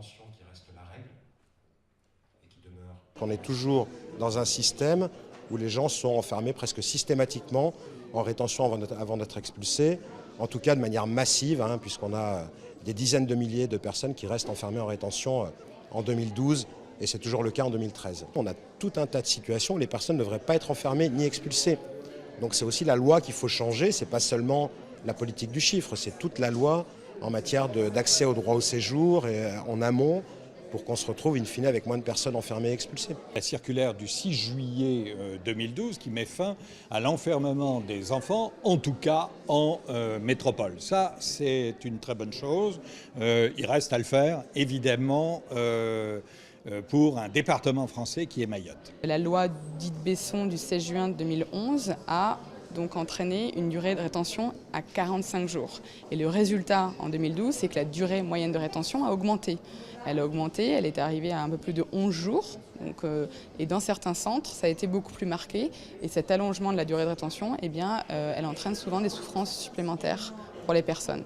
rétention qui reste la règle et qui demeure. On est toujours dans un système où les gens sont enfermés presque systématiquement en rétention avant d'être expulsés, en tout cas de manière massive, puisqu'on a des dizaines de milliers de personnes qui restent enfermées en rétention en 2012, et c'est toujours le cas en 2013. On a tout un tas de situations où les personnes ne devraient pas être enfermées ni expulsées. Donc c'est aussi la loi qu'il faut changer, c'est pas seulement la politique du chiffre, c'est toute la loi en matière d'accès au droit au séjour et en amont, pour qu'on se retrouve in fine avec moins de personnes enfermées et expulsées. La circulaire du 6 juillet 2012 qui met fin à l'enfermement des enfants, en tout cas en métropole. Ça, c'est une très bonne chose. Il reste à le faire, évidemment, pour un département français qui est Mayotte. La loi dite Besson du 16 juin 2011 a donc entraîné une durée de rétention à 45 jours. Et le résultat en 2012, c'est que la durée moyenne de rétention a augmenté. Elle a augmenté, elle est arrivée à un peu plus de 11 jours. Donc, et dans certains centres, ça a été beaucoup plus marqué. Et cet allongement de la durée de rétention, elle entraîne souvent des souffrances supplémentaires pour les personnes.